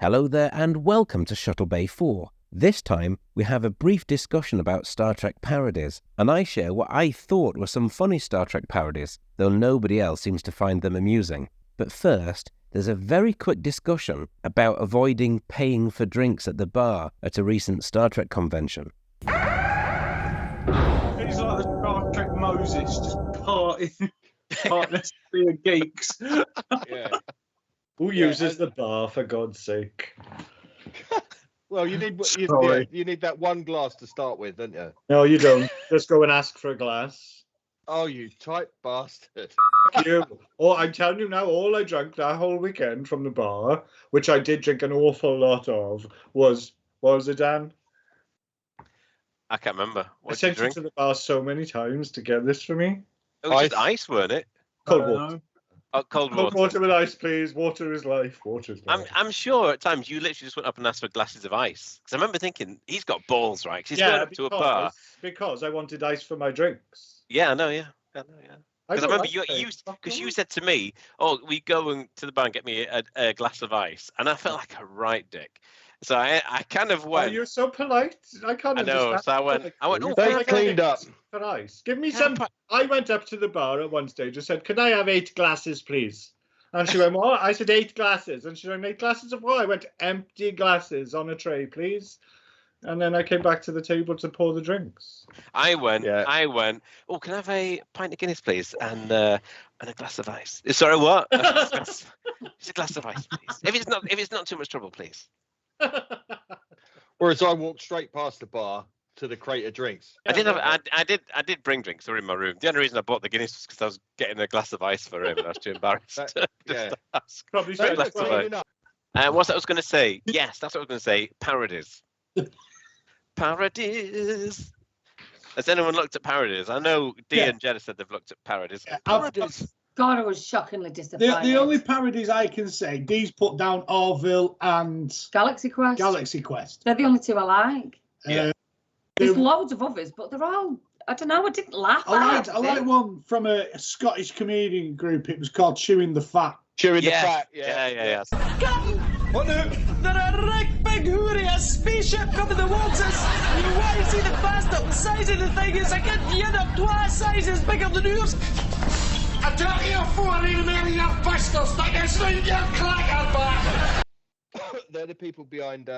Hello there and welcome to Shuttlebay 4. This time we have a brief discussion about Star Trek parodies, and I share what I thought were some funny Star Trek parodies, though nobody else seems to find them amusing. But first, there's a very quick discussion about avoiding paying for drinks at the bar at a recent Star Trek convention. He's like a Star Trek Moses, just partying with geeks. Yeah. Who uses the bar, for God's sake? Well, you need that one glass to start with, don't you? No, you don't. Just go and ask for a glass. Oh, you tight bastard. You. Oh, I'm telling you now, all I drank that whole weekend from the bar, which I did drink an awful lot of, was, what was it, Dan? I can't remember. I sent you to the bar so many times to get this for me. It was just ice, weren't it? Cold water. Oh, cold water. Cold water with ice, please. Water is life. Water is life. I'm sure at times you literally just went up and asked for glasses of ice. Because I remember thinking, he's got balls, right? 'Cause he's going up to a bar. Because I wanted ice for my drinks. Yeah, I know, yeah. Because I remember you said to me, "Oh, we go to the bar and get me a glass of ice," and I felt like a right dick. So I kind of went. Oh, you're so polite. I can't understand. I know. So I went. Oh, they cleaned up for ice. Give me some. I went up to the bar at one stage and said, "Can I have 8 glasses, please?" And she went, "What?" I said, 8 glasses. And she went, 8 glasses of what? I went, "Empty glasses on a tray, please." And then I came back to the table to pour the drinks. I went. Oh, can I have a pint of Guinness, please, and a glass of ice? Sorry, what? It's a glass of ice, please. If it's not too much trouble, please. Whereas I walked straight past the bar to the crate of drinks. I did bring drinks. They were in my room. The only reason I bought the Guinness was because I was getting a glass of ice for him, and I was too embarrassed. Probably what's that I was going to say? Yes, that's what I was going to say. Parodies. Parodies. Has anyone looked at parodies? I know Dee and Jenna said they've looked at parodies. Parodies. God, I was shockingly disappointed. The only parodies I can say, Dee's put down Orville and Galaxy Quest. They're the only 2 I like. Yeah. There's loads of others, but they're all, I don't know, I didn't laugh. I liked one from a Scottish comedian group. It was called Chewing the Fat. Chewing the Fat, yeah. What now? There a big, big, hooray, a spaceship coming the waters. You want to see the bastard? The size of the thing is a good unit of twice sizes bigger than yours. I tell you, 4 little men, you bastards, like a swing your clacker back. They're the people behind,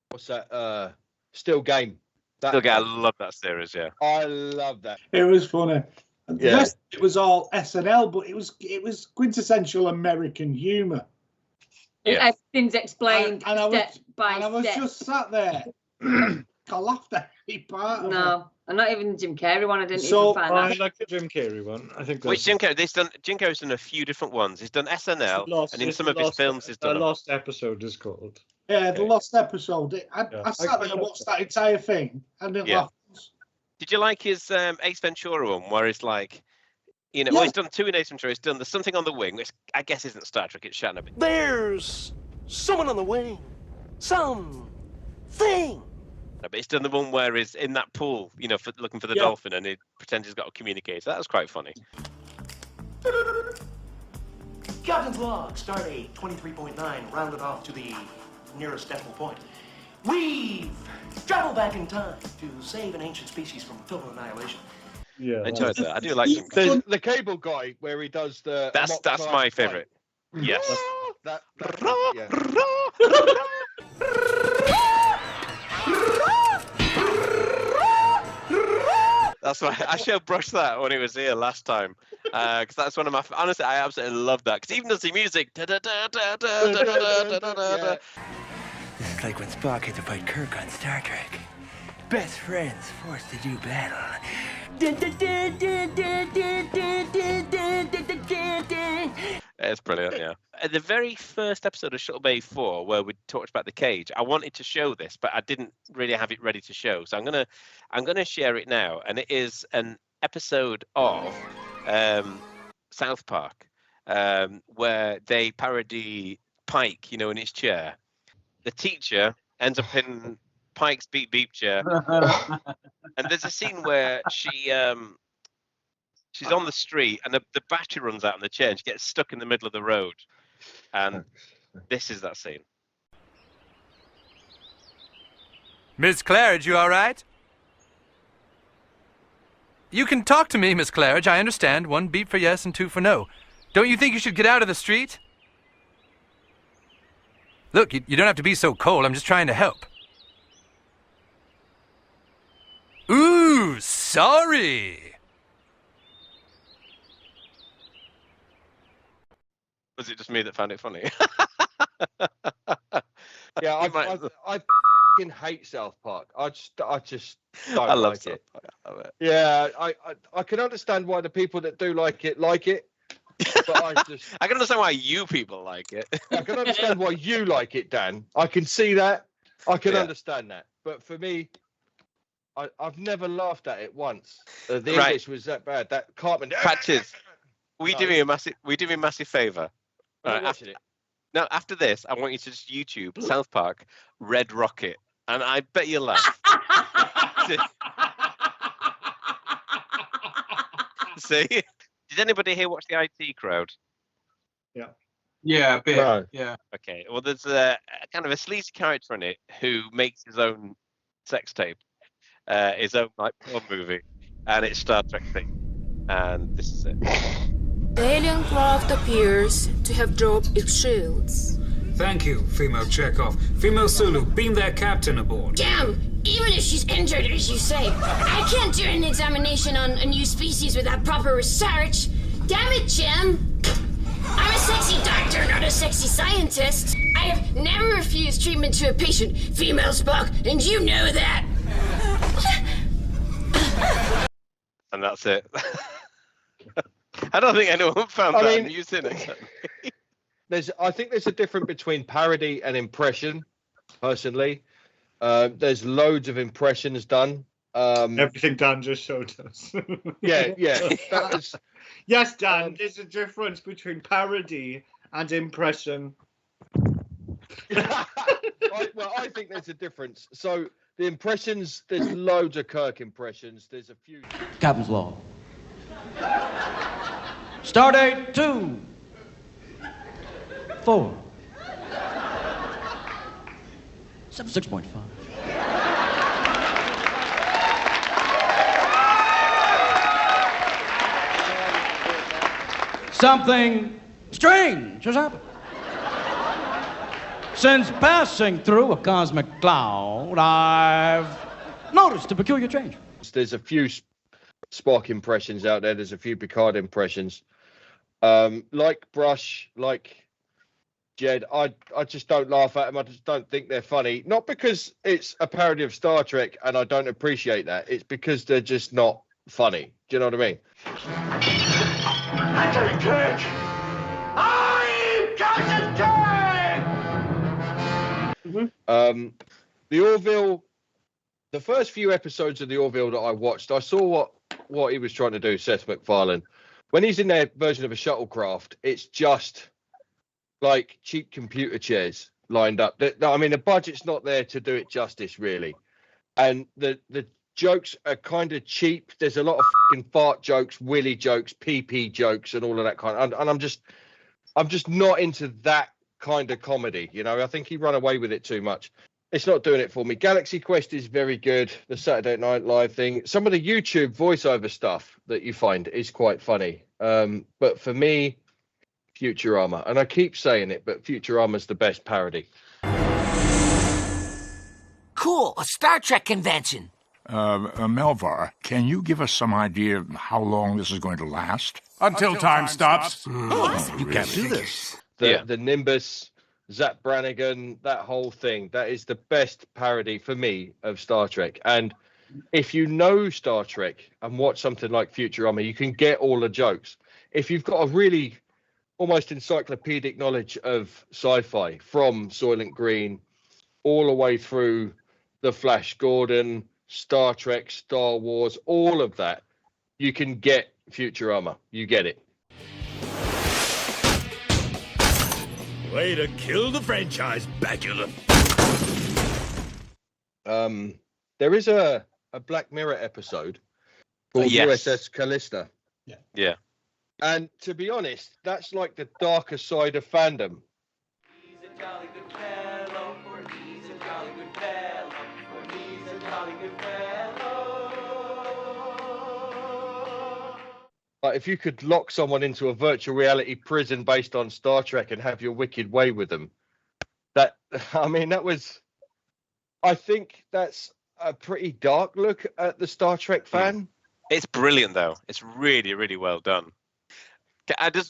what's that, Still Game. Still Game, I love that series, yeah. I love that. It was funny. Yeah. The rest of it was all SNL, but it was quintessential American humour. Yeah. Everything's explained and step by step. I was just sat there. I laughed at every part of it. And not even the Jim Carrey one. I didn't even find I like the Jim Carrey one. I think. Which Jim Carrey? Jim Carrey's done a few different ones. He's done SNL, and in some of his films, he's done. The Lost Episode is called. Yeah, the Lost Episode. I sat there and watched that entire thing, and it laughed. Did you like his Ace Ventura one, where it's like, well, he's done 2 in Ace Ventura. He's done the Something on the Wing, which I guess isn't Star Trek. It's Shatner. There's someone on the wing. Something. But he's done the one where he's in that pool, looking for the dolphin, and he pretends he's got to communicate. So that was quite funny. Captain's log, stardate 23.9, rounded off to the nearest decimal point. We've traveled back in time to save an ancient species from total annihilation. Yeah, I enjoyed that. I do like him. The cable guy where he does the. That's my favourite. Yes. That's why I should have brushed that when he was here last time, because that's one of my. Honestly, I absolutely love that because even does the music. This is like when Spock had to fight Kirk on Star Trek. Best friends forced to do battle. It's brilliant, yeah. At the very first episode of Shuttlebay 4, where we talked about the cage, I wanted to show this, but I didn't really have it ready to show. So I'm gonna share it now, and it is an episode of South Park, where they parody Pike, in his chair. The teacher ends up in Pike's beep beep chair, and there's a scene where she's on the street and the battery runs out on the chair and she gets stuck in the middle of the road, and this is that scene. Miss Claridge, you all right? You can talk to me, Miss Claridge. I understand. 1 beep for yes and 2 for no. Don't you think you should get out of the street? Look, you don't have to be so cold. I'm just trying to help. Ooh, sorry. Was it just me that found it funny? Yeah, I fucking hate South Park. I just don't I love like South it. Park. I love it. Yeah, I can understand why the people that do like it, but I can understand why you people like it. I can understand why you like it, Dan. I can see that. I can Yeah. understand that. But for me, I've never laughed at it once. The Right. English was that bad. That Cartman. Patches, we No. do me a massive favour. I'm not Right, watching it. No, after this, I want you to just YouTube South Park Red Rocket, and I bet you'll laugh. See? Did anybody here watch the IT Crowd? Yeah, a bit. No. Yeah. Okay, well, there's a kind of a sleazy character in it who makes his own sex tape, his own like porn movie, and it's Star Trek thing. And this is it. The alien craft appears to have dropped its shields. Thank you, female Chekhov. Female Sulu, beam their captain aboard. Damn! Even if she's injured, as you say, I can't do an examination on a new species without proper research. Damn it, Jim! I'm a sexy doctor, not a sexy scientist. I have never refused treatment to a patient, female Spock, and you know that. And that's it. I don't think anyone found that amusing. I think there's a difference between parody and impression, personally. There's loads of impressions done. Everything Dan just showed us. Yeah. That was, yes, Dan, there's a difference between parody and impression. I think there's a difference. So the impressions, there's loads of Kirk impressions. There's a few. Captain's log. Stardate 2, 4, 6.5. Something strange has happened. Since passing through a cosmic cloud, I've noticed a peculiar change. There's a few Spock impressions out there. There's a few Picard impressions. Like Brush, like Jed, I just don't laugh at them. I just don't think they're funny. Not because it's a parody of Star Trek and I don't appreciate that. It's because they're just not funny. Do you know what I mean? Captain Kirk! I'm Captain Kirk! The Orville, the first few episodes of the Orville that I watched, I saw what he was trying to do, Seth MacFarlane. When he's in their version of a shuttlecraft, it's just like cheap computer chairs lined up. I mean, the budget's not there to do it justice, really. And the jokes are kind of cheap. There's a lot of fucking fart jokes, willy jokes, pee jokes, and all of that kind of. And I'm just not into that kind of comedy. You know, I think he ran away with it too much. It's not doing it for me. Galaxy Quest is very good. The Saturday Night Live thing, some of the YouTube voiceover stuff that you find is quite funny. But for me, Futurama, and I keep saying it, but Futurama's the best parody. Cool, a Star Trek convention. Melvar, can you give us some idea of how long this is going to last? Until time stops. You can't do this. The Nimbus, Zach Brannigan, that whole thing, that is the best parody for me of Star Trek. And if you know Star Trek and watch something like Futurama, you can get all the jokes. If you've got a really almost encyclopedic knowledge of sci-fi, from Soylent Green all the way through The Flash Gordon, Star Trek, Star Wars, all of that, you can get Futurama. You get it. Way to kill the franchise, Bacula. There is a Black Mirror episode called USS Callista. Yeah. And to be honest, that's like the darker side of fandom. Like if you could lock someone into a virtual reality prison based on Star Trek and have your wicked way with them, I think that's a pretty dark look at the Star Trek fan. It's brilliant, though. It's really, really well done.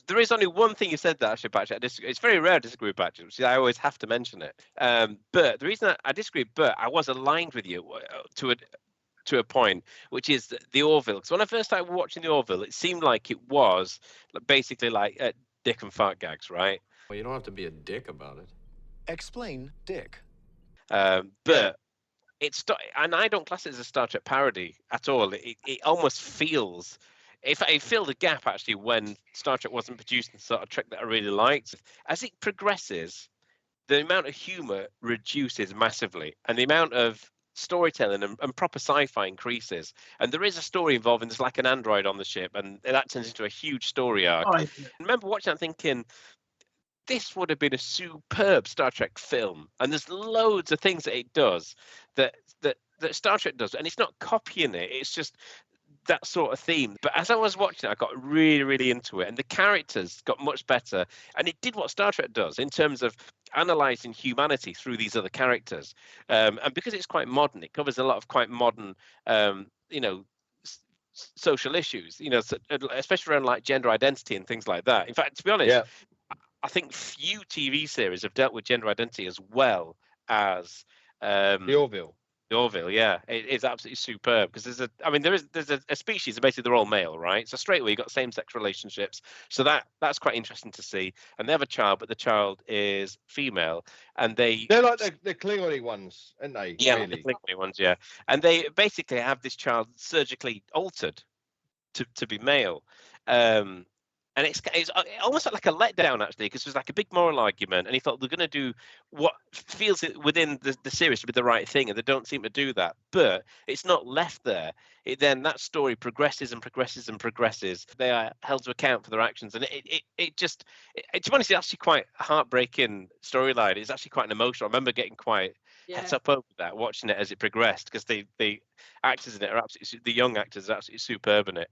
There is only one thing you said that actually, Batchet. It's very rare to disagree with Batchet, which I always have to mention it. But the reason I disagree, but I was aligned with you to a point, which is the Orville. Because when I first started watching the Orville, it seemed like it was basically like dick and fart gags, right? Well, you don't have to be a dick about it. Explain dick. But it's, and I don't class it as a Star Trek parody at all. It almost feels, I filled a gap actually when Star Trek wasn't producing the sort of Trek that I really liked. As it progresses, the amount of humor reduces massively, and the amount of storytelling and proper sci-fi increases. And there is a story involving there's like an android on the ship, and that turns into a huge story arc. I remember watching that thinking, this would have been a superb Star Trek film. And there's loads of things that it does that Star Trek does, and it's not copying it, it's just that sort of theme. But as I was watching it, I got really, really into it, and the characters got much better, and it did what Star Trek does in terms of analyzing humanity through these other characters. And because it's quite modern, it covers a lot of quite modern, social issues, especially around like gender identity and things like that. In fact, to be honest, I think few TV series have dealt with gender identity as well as The Orville. The Orville, yeah, it is absolutely superb because there's a species that basically they're all male, right? So straight away you got same-sex relationships, so that's quite interesting to see. And they have a child, but the child is female, and they're like the Klingon ones, aren't they? Yeah, really? the Klingon ones, yeah. And they basically have this child surgically altered to be male. And it's almost like a letdown, actually, because there's like a big moral argument, and he thought they're going to do what feels within the series to be the right thing, and they don't seem to do that. But it's not left there. Then that story progresses and progresses and progresses. They are held to account for their actions, and it just, to be honest, it's actually quite a heartbreaking storyline. It's actually quite an emotional. I remember getting quite het up over that, watching it as it progressed, because the actors in it are absolutely, the young actors are absolutely superb in it.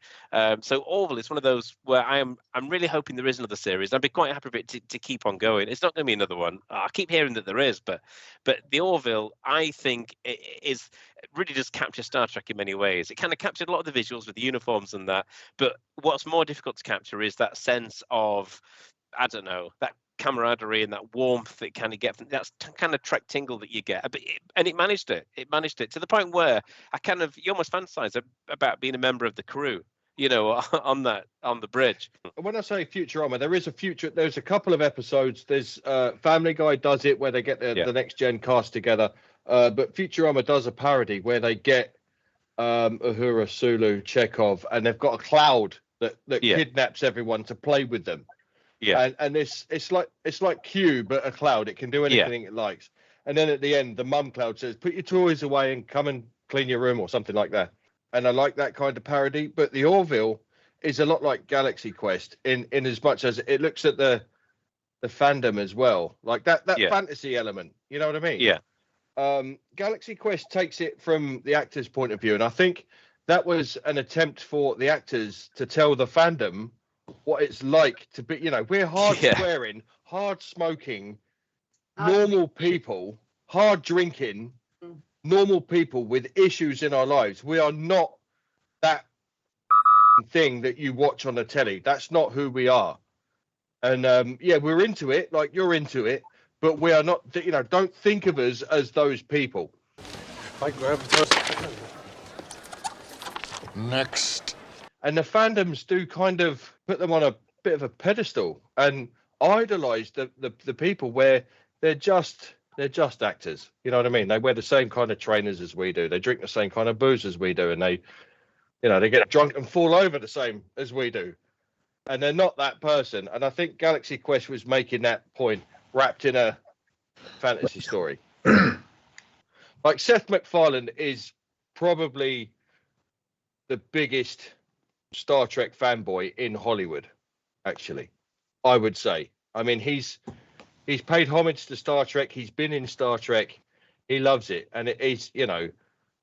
So Orville is one of those where I'm really hoping there is another series. I'd be quite happy for it to keep on going. It's not going to be another one. I keep hearing that there is, but the Orville, I think, it really does capture Star Trek in many ways. It kind of captured a lot of the visuals with the uniforms and that, but what's more difficult to capture is that sense of, I don't know, that camaraderie and that warmth that kind of get from that's kind of Trek tingle that you get. And it managed it to the point where you almost fantasize about being a member of the crew, on the bridge. When I say Futurama, there's a couple of episodes. There's Family Guy does it where they get the next gen cast together, but Futurama does a parody where they get Uhura, Sulu, Chekhov, and they've got a cloud that kidnaps everyone to play with them. Yeah, and it's like Q, but a cloud. It can do anything it likes. And then at the end, the mum cloud says, "Put your toys away and come and clean your room," or something like that. And I like that kind of parody. But the Orville is a lot like Galaxy Quest in as much as it looks at the fandom as well, like that fantasy element. You know what I mean? Yeah. Galaxy Quest takes it from the actor's point of view, and I think that was an attempt for the actors to tell the fandom what it's like to be, we're hard swearing, hard smoking, normal people, hard drinking, normal people with issues in our lives. We are not that thing that you watch on the telly. That's not who we are. And we're into it, like you're into it, but we are not, don't think of us as those people. Next. And the fandoms do kind of put them on a bit of a pedestal and idolize the people where they're just actors. You know what I mean? They wear the same kind of trainers as we do. They drink the same kind of booze as we do, and they get drunk and fall over the same as we do. And they're not that person. And I think Galaxy Quest was making that point wrapped in a fantasy story. Like Seth MacFarlane is probably the biggest Star Trek fanboy in Hollywood, actually, I would say. I mean, he's paid homage to Star Trek. He's been in Star Trek. He loves it. And it is,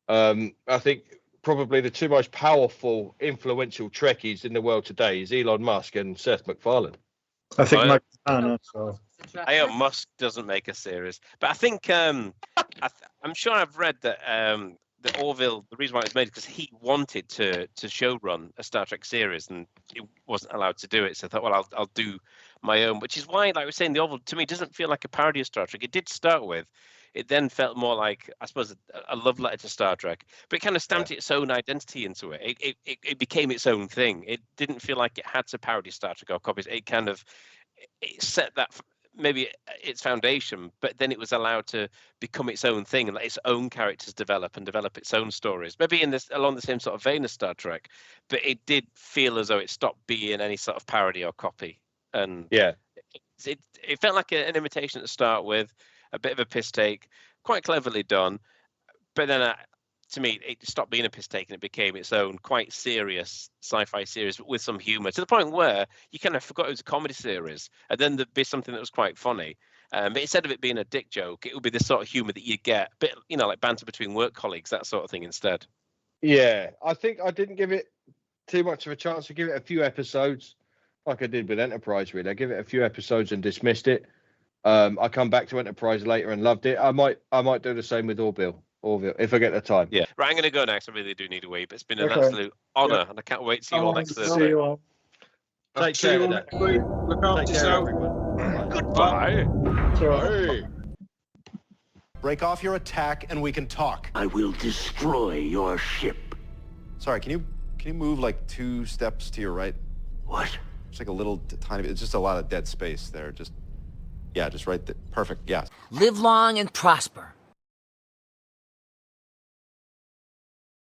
I think probably the two most powerful, influential Trekkies in the world today is Elon Musk and Seth MacFarlane. I think Well, Mike Tanner, so. I hope Musk doesn't make a series, but I think I'm sure I've read that that Orville, the reason why it was made is because he wanted to showrun a Star Trek series and he wasn't allowed to do it. So I thought, well, I'll do my own, which is why, like I was saying, the Orville to me doesn't feel like a parody of Star Trek. It did start with. It then felt more like, I suppose, a love letter to Star Trek, but it kind of stamped its own identity into it. It became its own thing. It didn't feel like it had to parody Star Trek or copies. It kind of it set that maybe its foundation, but then it was allowed to become its own thing and let its own characters develop and develop its own stories. Maybe in this along the same sort of vein as Star Trek, but it did feel as though it stopped being any sort of parody or copy. And yeah, it felt like an imitation to start with. A bit of a piss take, quite cleverly done, but then to me it stopped being a piss take and it became its own quite serious sci-fi series with some humor, to the point where you kind of forgot it was a comedy series, and then there'd be something that was quite funny. But instead of it being a dick joke, it would be the sort of humor that you get, a bit, like banter between work colleagues, that sort of thing instead. Yeah, I think I didn't give it too much of a chance. To give it a few episodes, like I did with Enterprise. Really, I give it a few episodes and dismissed it. I come back to Enterprise later and loved it. I might do the same with Orville if I get the time. Yeah, right. I'm going to go next. I really do need a wee, but it's been an absolute honour, and I can't wait to see you all next Thursday. See you all. Take See care. you all next week. Look after yourself. Goodbye. Bye. Break off your attack and we can talk. I will destroy your ship. Sorry, can you move like 2 steps to your right? What? It's like a little tiny bit. It's just a lot of dead space there. Just right there. Perfect. Yeah. Live long and prosper.